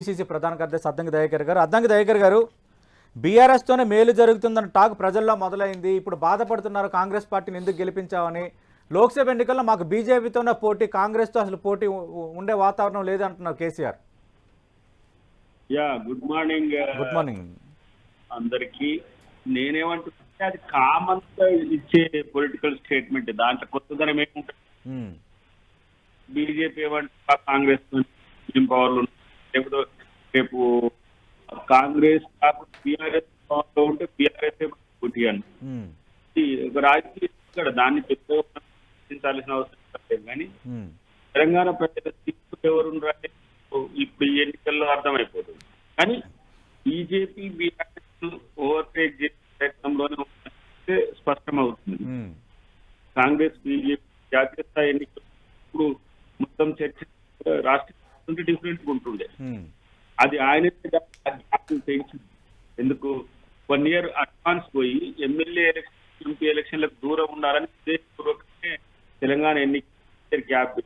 PCC ప్రధాన కార్యదర్శి అద్దంకి దయాకర్ గారు బీఆర్ఎస్ తోనే మేలు జరుగుతుందన్న టాక్ ప్రజల్లో మొదలైంది. ఇప్పుడు బాధపడుతున్నారు కాంగ్రెస్ పార్టీని ఎందుకు గెలిపించామని. లోక్సభ ఎన్నికల్లో మాకు బీజేపీతోనే పోటీ, కాంగ్రెస్తో అసలు పోటీ ఉండే వాతావరణం లేదంటున్నారు KCR. Good morning. Good morning అందరికి. నేనేమంటున్నా అది కామన్ గా ఇచ్చే పొలిటికల్ స్టేట్మెంట్, దాంట్లో కొత్తదనం ఏముంటుంది. బీజేపీ ఏమంటే కాంగ్రెస్ పవర్ లో లేకపోతే రేపు కాంగ్రెస్ కాకుండా బీఆర్ఎస్ పవర్ లో ఉంటే బీఆర్ఎస్ పోటీ అని ఒక రాజకీయ దాన్ని పెద్దగా అవసరం లేదు. కానీ తెలంగాణ ప్రజల తీర్పు ఎవరు ఇప్పుడు ఈ ఎన్నికల్లో అర్థమైపోతుంది. కానీ బీజేపీ బీఆర్ఎస్ ఓవర్టేక్ చేసే ప్రయత్నంలోనే స్పష్టమవుతుంది. కాంగ్రెస్ బీజేపీ జాతీయ స్థాయి ఎన్నికలు ఇప్పుడు మొత్తం చర్చ రాష్ట్ర డిఫరెంట్ గా ఉంటుండే. అది ఆయన పెంచింది. ఎందుకు 1 year అడ్వాన్స్ పోయి ఎమ్మెల్యే ఎలక్షన్, ఎంపీ ఎలక్షన్లకు దూరం ఉండాలని ఉద్దేశపూర్వకమే తెలంగాణ ఎన్నికల గ్యాప్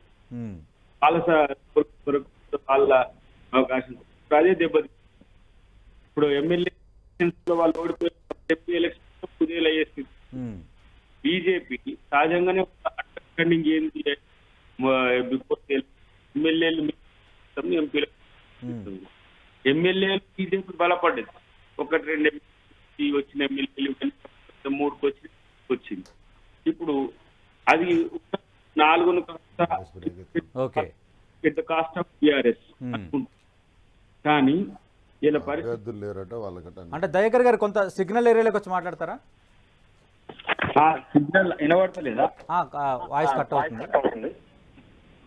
వాళ్ళ అవకాశం అదే దెబ్బతి. ఇప్పుడు ఎమ్మెల్యే ఎలక్షన్స్ లో వాళ్ళు ఓడిపోయి ఎంపీ ఎలక్షన్ కుదేలు అయ్యే స్థితి. బీజేపీ సహజంగానే అండర్స్టాండింగ్ ఏంటి, బిఫోర్ ఎమ్మెల్యేలు ఎంపీలు బీజేపీ బలపడ్డది. 1-2 ఎంపీ వచ్చిన ఎమ్మెల్యేలు 3 వచ్చింది. ఇప్పుడు అది 4 కాస్ట్ ఆఫ్ టీఆర్ఎస్. కానీ ఇలా పరిస్థితులు అంటే దయాకర్ గారు కొంత సిగ్నల్ ఏరియాలోకి వచ్చి మాట్లాడతారా? సిగ్నల్ వినబడతలేదా? వాయిస్ కట్ అవుతుంది.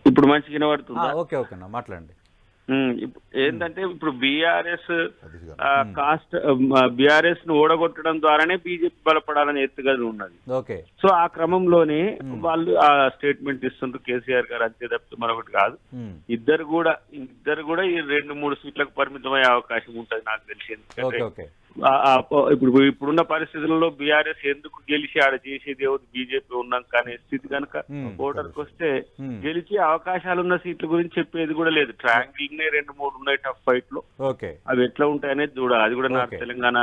ఇప్పుడు మంచిగా వినబడుతుందా? ఓకే ఓకే మాట్లాడండి. ఏంటంటే ఇప్పుడు బీఆర్ఎస్ బీఆర్ఎస్ ను ఓడగొట్టడం ద్వారానే బీజేపీ బలపడాలని ఎత్తుగది ఉన్నది. సో ఆ క్రమంలోనే వాళ్ళు ఆ స్టేట్మెంట్ ఇస్తుంటారు కేసీఆర్ గారు, అంతే తప్పితే మరొకటి కాదు. ఇద్దరు కూడా ఈ 2-3 సీట్లకు పరిమితమయ్యే అవకాశం ఉంటుంది నాకు తెలిసి. ఎందుకంటే ఇప్పుడున్న పరిస్థితుల్లో బీఆర్ఎస్ ఎందుకు గెలిచి ఆడ చేసేది ఎవరు బీజేపీ ఉన్నాక అనే స్థితి కనుక ఓటర్కి వస్తే గెలిచి అవకాశాలున్న సీట్ల గురించి చెప్పేది కూడా లేదు. ట్రయాంగిల్ 2-3 ఉన్నాయి టఫ్ ఫైట్ లో. అవి ఎట్లా ఉంటాయనేది చూడాలి. అది కూడా నార్త్ తెలంగాణ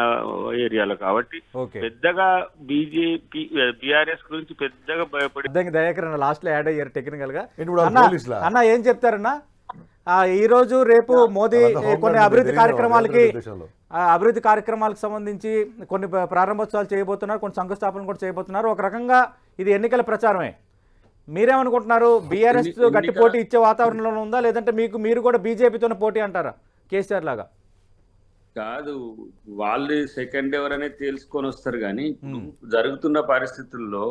ఏరియాలో కాబట్టి పెద్దగా బీజేపీ బీఆర్ఎస్ గురించి పెద్దగా భయపడి. దయాకర్ లాస్ట్ లో యాడ్ అయ్యారు టెక్నికల్ గా. అన్న ఏం చెప్తారన్నా, ఈ రోజు రేపు మోదీ కొన్ని అభివృద్ధి కార్యక్రమాలకు సంబంధించి కొన్ని ప్రారంభోత్సవాలు చేయబోతున్నారు, కొన్ని శంకుస్థాపనలు కూడా చేయబోతున్నారు. ఒక రకంగా ఇది ఎన్నికల ప్రచారమే. మీరేమనుకుంటున్నారు? బీఆర్ఎస్ గట్టి పోటీ ఇచ్చే వాతావరణంలో ఉందా, లేదంటే మీరు కూడా బీజేపీతోనే పోటీ అంటారా కేసీఆర్ లాగా? కాదు, వాళ్ళు సెకండ్ ఎవరనేది తెలుసుకొని వస్తారు. కానీ జరుగుతున్న పరిస్థితుల్లో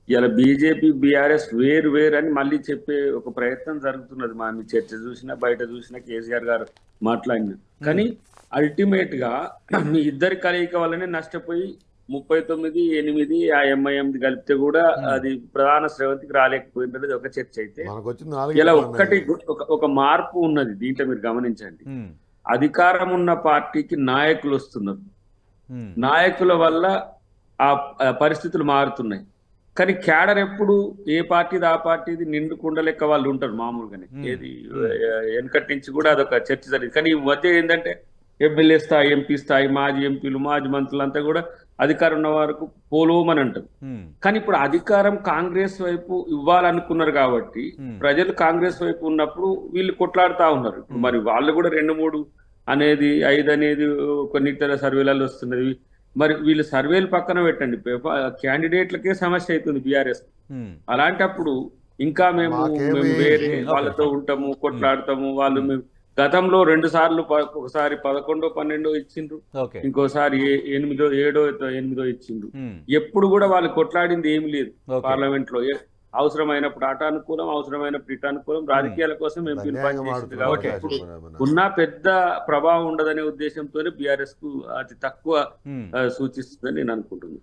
ఇలా బీజేపీ బీఆర్ఎస్ వేరు అని మళ్ళీ చెప్పే ఒక ప్రయత్నం జరుగుతున్నది. మా చర్చ చూసినా బయట చూసినా కేసీఆర్ గారు మాట్లాడినా. కానీ అల్టిమేట్ గా మీ ఇద్దరి కలయిక వల్లనే నష్టపోయి 39-8 ఆ ఎంఐఎం కలిపితే కూడా అది ప్రధాన శ్రవంతికి రాలేకపోయినది ఒక చర్చ అయితే, ఇలా ఒక మార్పు ఉన్నది దీంట్లో. మీరు గమనించండి, అధికారం ఉన్న పార్టీకి నాయకులు వస్తున్నారు, నాయకుల వల్ల ఆ పరిస్థితులు మారుతున్నాయి. కానీ క్యాడర్ ఎప్పుడు ఏ పార్టీది ఆ పార్టీది నిండుకుండ లెక్క వాళ్ళు ఉంటారు మామూలుగానే. ఏది వెనకటి నుంచి కూడా అదొక చర్చ జరిగింది. కానీ ఈ మధ్య ఏంటంటే ఎమ్మెల్యే స్థాయి, ఎంపీ స్థాయి, మాజీ ఎంపీలు, మాజీ మంత్రులు అంతా కూడా అధికారం ఉన్న వరకు పోలోమని అంటారు. కానీ ఇప్పుడు అధికారం కాంగ్రెస్ వైపు ఇవ్వాలనుకున్నారు కాబట్టి ప్రజలు కాంగ్రెస్ వైపు ఉన్నప్పుడు వీళ్ళు కొట్లాడుతా ఉన్నారు. మరి వాళ్ళు కూడా 2-3 అనేది 5 అనేది కొన్నితర సర్వేలలో వస్తున్నది. మరి వీళ్ళు సర్వేలు పక్కన పెట్టండి, క్యాండిడేట్లకే సమస్య అవుతుంది బీఆర్ఎస్. అలాంటప్పుడు ఇంకా మేము వేరే వాళ్ళతో ఉంటాము, కొట్లాడతాము. వాళ్ళు గతంలో 2 సార్లు, ఒకసారి 11-12 ఇచ్చిండ్రు, ఇంకోసారి 8-8 ఇచ్చిండ్రు. ఎప్పుడు కూడా వాళ్ళు కొట్లాడింది ఏమి లేదు పార్లమెంట్ లో. అవసరమైనప్పుడు అట అనుకూలం, అవసరమైనప్పుడు ఇట అనుకూలం, రాజకీయాల కోసం ఎంపీలు పనిచేసింది. కాబట్టి ఇప్పుడు ఉన్న పెద్ద ప్రభావం ఉండదనే ఉద్దేశంతోనే బీఆర్ఎస్ కు అతి తక్కువ సూచిస్తుందని నేను అనుకుంటున్నాను.